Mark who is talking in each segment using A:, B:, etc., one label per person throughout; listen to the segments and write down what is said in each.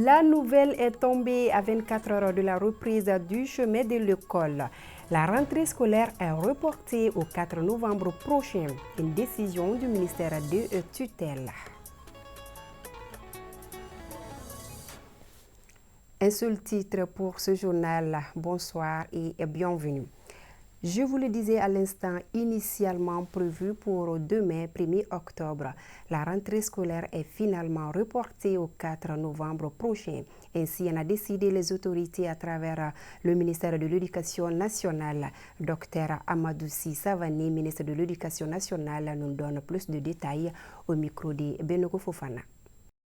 A: La nouvelle est tombée à 24 heures de la reprise du chemin de l'école. La rentrée scolaire est reportée au 4 novembre prochain. Une décision du ministère de tutelle. Un seul titre pour ce journal. Bonsoir et bienvenue. Je vous le disais à l'instant, initialement prévu pour demain, 1er octobre. La rentrée scolaire est finalement reportée au 4 novembre prochain. Ainsi en a décidé les autorités à travers le ministère de l'Éducation nationale. Dr Amadouci Savani, ministre de l'Éducation nationale, nous donne plus de détails au micro de Benogo Fofana.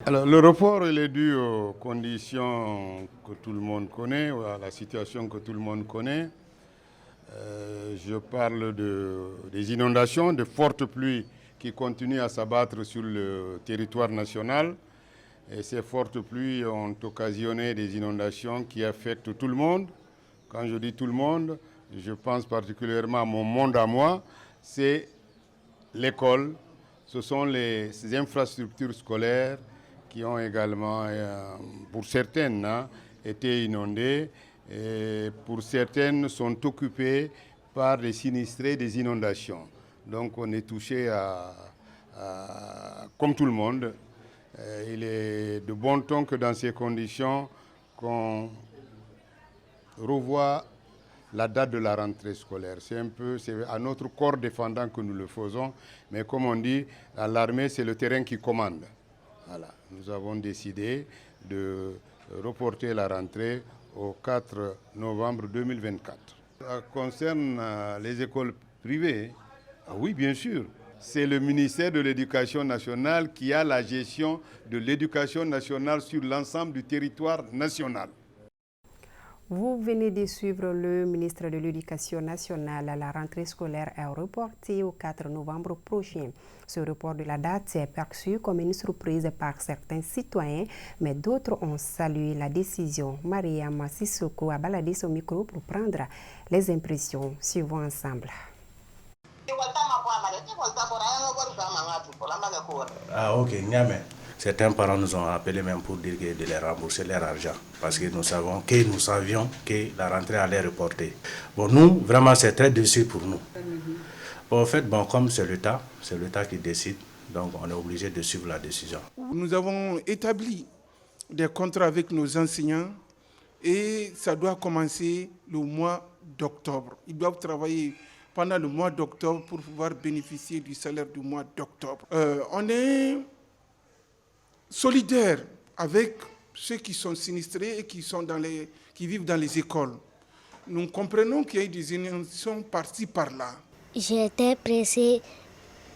B: Alors, le report il est dû aux conditions que tout le monde connaît, ou à la situation que tout le monde connaît. Je parle des inondations, de fortes pluies qui continuent à s'abattre sur le territoire national. Et ces fortes pluies ont occasionné des inondations qui affectent tout le monde. Quand je dis tout le monde, je pense particulièrement à mon monde à moi, c'est l'école, ce sont ces infrastructures scolaires qui ont également, pour certaines, été inondées. Et pour certaines sont occupées par les sinistrés des inondations. Donc on est touché comme tout le monde. Il est de bon ton que dans ces conditions qu'on revoie la date de la rentrée scolaire. C'est à notre corps défendant que nous le faisons, mais comme on dit, à l'armée, c'est le terrain qui commande. Voilà. Nous avons décidé de reporter la rentrée au 4 novembre 2024. Ça concerne les écoles privées. Oui, bien sûr. C'est le ministère de l'Éducation nationale qui a la gestion de l'éducation nationale sur l'ensemble du territoire national.
A: Vous venez de suivre le ministre de l'Éducation nationale. La rentrée scolaire est reportée au 4 novembre prochain. Ce report de la date est perçu comme une surprise par certains citoyens, mais d'autres ont salué la décision. Mariam Sissoko a baladé son micro pour prendre les impressions. Suivons ensemble.
C: Ah ok, certains parents nous ont appelés même pour dire de les rembourser leur argent parce que nous savions que la rentrée allait reporter. Bon, nous, vraiment, c'est très difficile pour nous. Bon, en fait, comme c'est l'État qui décide, donc on est obligé de suivre la décision.
D: Nous avons établi des contrats avec nos enseignants et ça doit commencer le mois d'octobre. Ils doivent travailler pendant le mois d'octobre pour pouvoir bénéficier du salaire du mois d'octobre. On est solidaires avec ceux qui sont sinistrés et qui vivent dans les écoles. Nous comprenons qu'il y a des inondations par-ci, par-là.
E: J'étais pressée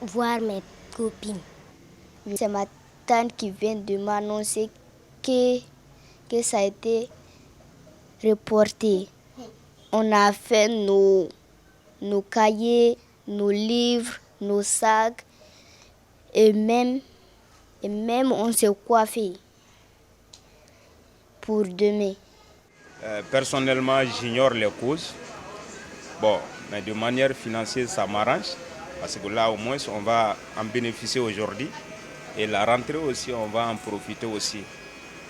E: de voir mes copines. C'est ma tante qui vient de m'annoncer que ça a été reporté. On a fait nos cahiers, nos livres, nos sacs et même on s'est coiffé pour demain.
F: Personnellement, j'ignore les causes. Bon, mais de manière financière, ça m'arrange. Parce que là, au moins, on va en bénéficier aujourd'hui. Et la rentrée aussi, on va en profiter aussi.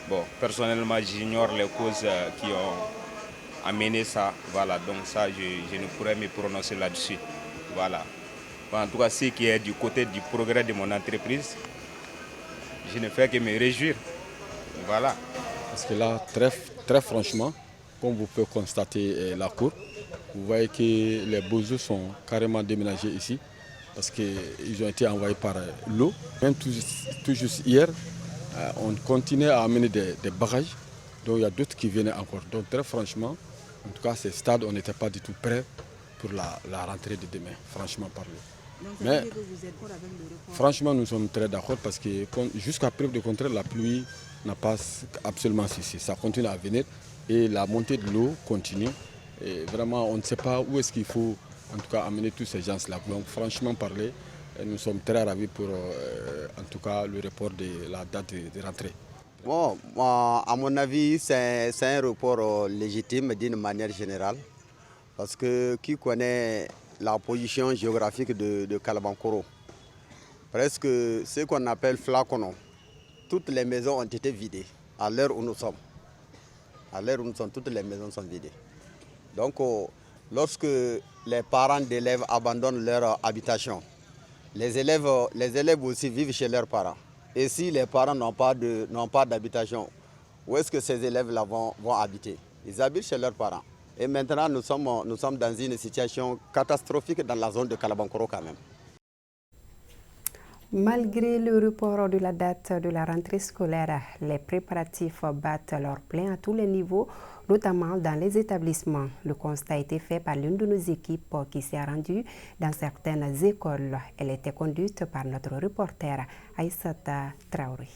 F: Bon, personnellement, j'ignore les causes qui ont amené ça. Voilà, donc ça, je ne pourrais me prononcer là-dessus. Voilà. Bon, en tout cas, ce qui est du côté du progrès de mon entreprise, je ne fais que me réjouir. Voilà.
G: Parce que là, très franchement, comme vous pouvez constater la cour, vous voyez que les beaux-eaux sont carrément déménagés ici parce qu'ils ont été envoyés par l'eau. Même tout juste hier, on continuait à amener des bagages, donc il y a d'autres qui viennent encore. Donc très franchement, en tout cas, ces stades, on n'était pas du tout prêts pour la rentrée de demain, franchement parler.
H: Donc,
G: mais
H: que vous êtes d'accord avec le report?
G: Franchement, nous sommes très d'accord parce que jusqu'à preuve de contraire, la pluie n'a pas absolument cessé. Ça continue à venir et la montée de l'eau continue. Et vraiment, on ne sait pas où est-ce qu'il faut en tout cas amener tous ces gens-là. Donc franchement parler, nous sommes très ravis pour en tout cas le report de la date de rentrée.
I: Bon, à mon avis, c'est un report légitime d'une manière générale. Parce que qui connaît la position géographique de Kalabankoro, presque ce qu'on appelle Flacono, toutes les maisons ont été vidées. à l'heure où nous sommes. À l'heure où nous sommes, toutes les maisons sont vidées. Donc, lorsque les parents d'élèves abandonnent leur habitation, les élèves aussi vivent chez leurs parents. Et si les parents n'ont pas d'habitation, où est-ce que ces élèves-là vont habiter? Ils habitent chez leurs parents. Et maintenant, nous sommes dans une situation catastrophique dans la zone de Kalabankoro quand même.
A: Malgré le report de la date de la rentrée scolaire, les préparatifs battent leur plein à tous les niveaux, notamment dans les établissements. Le constat a été fait par l'une de nos équipes qui s'est rendue dans certaines écoles. Elle était conduite par notre reporter Aïssata Traoré.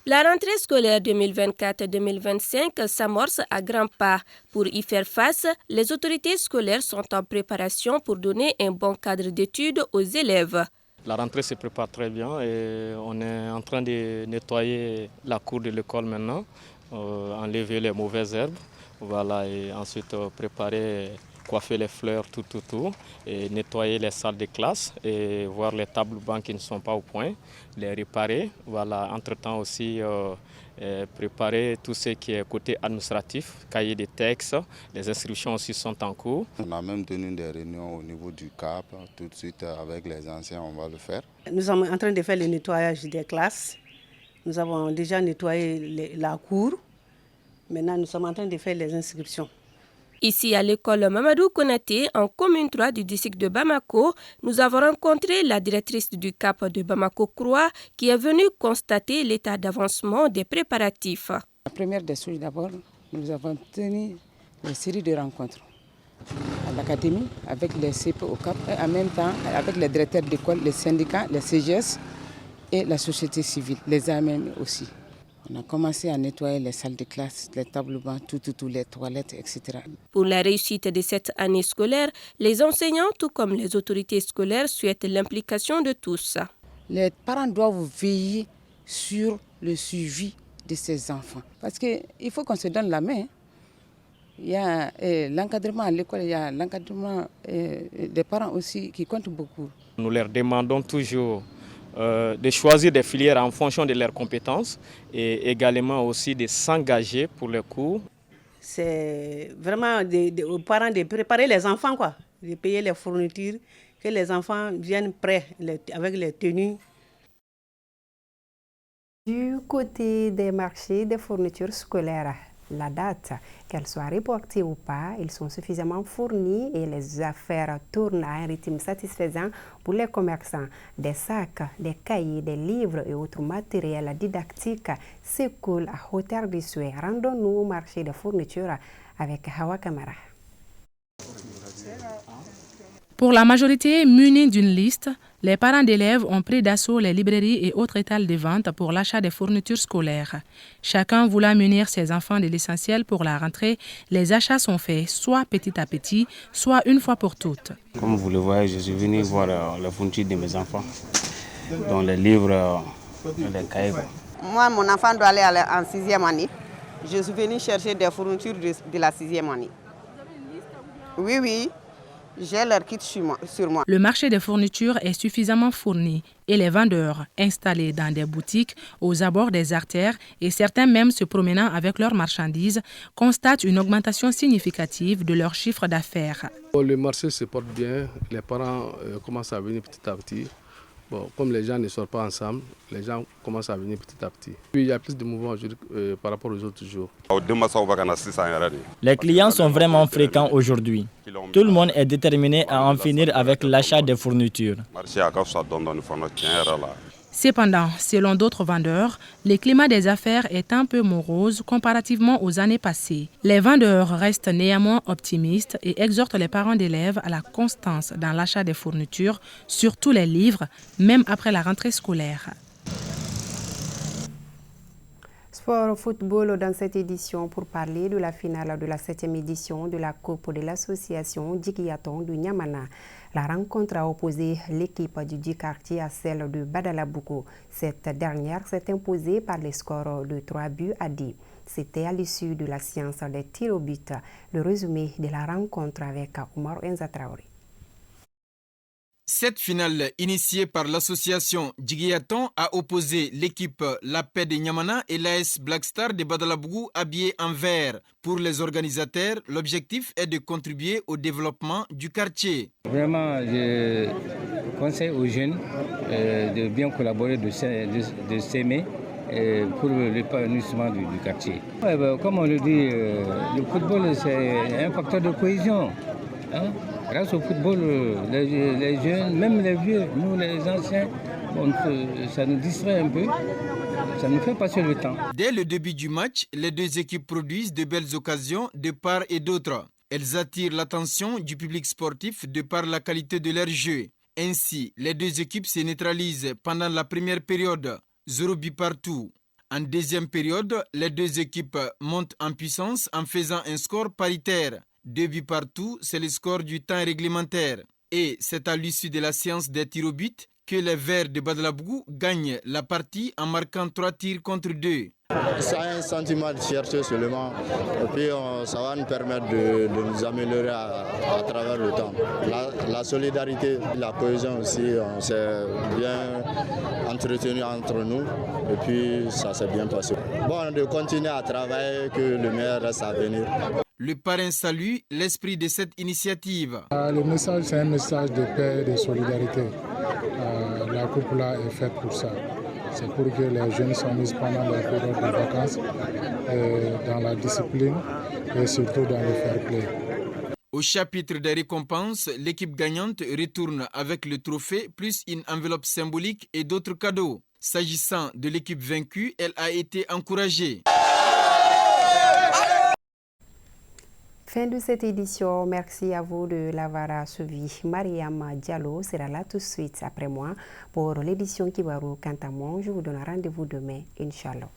H: La rentrée scolaire 2024-2025 s'amorce à grands pas. Pour y faire face, les autorités scolaires sont en préparation pour donner un bon cadre d'études aux élèves.
J: La rentrée se prépare très bien et on est en train de nettoyer la cour de l'école maintenant, enlever les mauvaises herbes, voilà, et ensuite préparer, coiffer les fleurs tout autour et nettoyer les salles de classe et voir les tables bancs qui ne sont pas au point, les réparer. Voilà, entre-temps aussi préparer tout ce qui est côté administratif, cahier des textes, les inscriptions aussi sont en cours.
K: On a même tenu des réunions au niveau du CAP, tout de suite avec les anciens, on va le faire.
L: Nous sommes en train de faire le nettoyage des classes. Nous avons déjà nettoyé la cour. Maintenant, nous sommes en train de faire les inscriptions.
H: Ici à l'école Mamadou Konaté, en commune 3 du district de Bamako, nous avons rencontré la directrice du CAP de Bamako-Croix qui est venue constater l'état d'avancement des préparatifs.
M: La première des choses d'abord, nous avons tenu une série de rencontres à l'académie avec les CP au CAP et en même temps avec les directeurs d'école, les syndicats, les CGS et la société civile, les AMM aussi. On a commencé à nettoyer les salles de classe, les tables bancs, tout, les toilettes, etc.
H: Pour la réussite de cette année scolaire, les enseignants, tout comme les autorités scolaires, souhaitent l'implication de tous.
M: Les parents doivent veiller sur le suivi de ces enfants. Parce qu'il faut qu'on se donne la main. Il y a l'encadrement à l'école, il y a l'encadrement des parents aussi qui comptent beaucoup.
J: Nous leur demandons toujours de choisir des filières en fonction de leurs compétences et également aussi de s'engager pour les cours.
L: C'est vraiment aux parents de préparer les enfants, de payer les fournitures, que les enfants viennent prêts avec les tenues.
A: Du côté des marchés des fournitures scolaires, la date, qu'elle soit reportée ou pas, ils sont suffisamment fournis et les affaires tournent à un rythme satisfaisant pour les commerçants. Des sacs, des cahiers, des livres et autres matériels didactiques s'écoulent à hauteur du souhait. Rendons-nous au marché des fournitures avec Hawa Kamara.
N: Pour la majorité munis d'une liste, les parents d'élèves ont pris d'assaut les librairies et autres étals de vente pour l'achat des fournitures scolaires. Chacun voulant munir ses enfants de l'essentiel pour la rentrée, les achats sont faits soit petit à petit, soit une fois pour toutes.
O: Comme vous le voyez, je suis venu voir les fournitures de mes enfants, dont les livres, les cahiers.
P: Moi, mon enfant doit aller en 6e année. Je suis venu chercher des fournitures de la 6e année. Oui. J'ai leur kit sur moi.
N: Le marché des fournitures est suffisamment fourni et les vendeurs installés dans des boutiques aux abords des artères et certains même se promenant avec leurs marchandises constatent une augmentation significative de leur chiffre d'affaires.
Q: Le marché se porte bien, les parents commencent à venir petit à petit. Bon, comme les gens ne sortent pas ensemble, les gens commencent à venir petit à petit. Puis il y a plus de mouvements par rapport aux autres jours.
R: Les clients sont vraiment fréquents aujourd'hui. Tout le monde est déterminé à en finir avec l'achat des fournitures.
N: Cependant, selon d'autres vendeurs, le climat des affaires est un peu morose comparativement aux années passées. Les vendeurs restent néanmoins optimistes et exhortent les parents d'élèves à la constance dans l'achat des fournitures, surtout les livres, même après la rentrée scolaire.
A: Sport football dans cette édition pour parler de la finale de la 7e édition de la Coupe de l'association Djikiyaton du Niamana. La rencontre a opposé l'équipe du Djikartier à celle de Badalabougou. Cette dernière s'est imposée par les scores de 3 buts à 10. C'était à l'issue de la séance des tirs au but. Le résumé de la rencontre avec Oumar Enza Traoré.
S: Cette finale, initiée par l'association Djigyaton, a opposé l'équipe La Paix de Niamana et l'AS Black Star de Badalabougou habillés en vert. Pour les organisateurs, l'objectif est de contribuer au développement du quartier.
T: Vraiment, je conseille aux jeunes de bien collaborer, de s'aimer pour l'épanouissement du quartier. Comme on le dit, le football c'est un facteur de cohésion. Hein? Grâce au football, les jeunes, même les vieux, nous les anciens, ça nous distrait un peu, ça nous fait passer le temps.
S: Dès le début du match, les deux équipes produisent de belles occasions de part et d'autre. Elles attirent l'attention du public sportif de par la qualité de leur jeu. Ainsi, les deux équipes se neutralisent pendant la première période, 0 but partout. En deuxième période, les deux équipes montent en puissance en faisant un score paritaire. 2 buts partout, c'est le score du temps réglementaire. Et c'est à l'issue de la séance des tirs au but que les Verts de Badalabougou gagnent la partie en marquant 3 tirs contre 2.
U: C'est un sentiment de fierté seulement. Et puis ça va nous permettre de nous améliorer à travers le temps. La solidarité, la cohésion aussi, on s'est bien entretenu entre nous et puis ça s'est bien passé. Bon, de continuer à travailler, que le meilleur reste à venir.
S: Le parrain salue l'esprit de cette initiative.
V: Le message, c'est un message de paix et de solidarité. La coupe là est faite pour ça. C'est pour que les jeunes soient mis pendant la période de vacances dans la discipline et surtout dans le fair play.
S: Au chapitre des récompenses, l'équipe gagnante retourne avec le trophée plus une enveloppe symbolique et d'autres cadeaux. S'agissant de l'équipe vaincue, elle a été encouragée.
A: Fin de cette édition. Merci à vous de l'avoir suivi. Mariam Diallo sera là tout de suite après moi pour l'édition Kibarou. Quant à moi, je vous donne rendez-vous demain, Inch'Allah.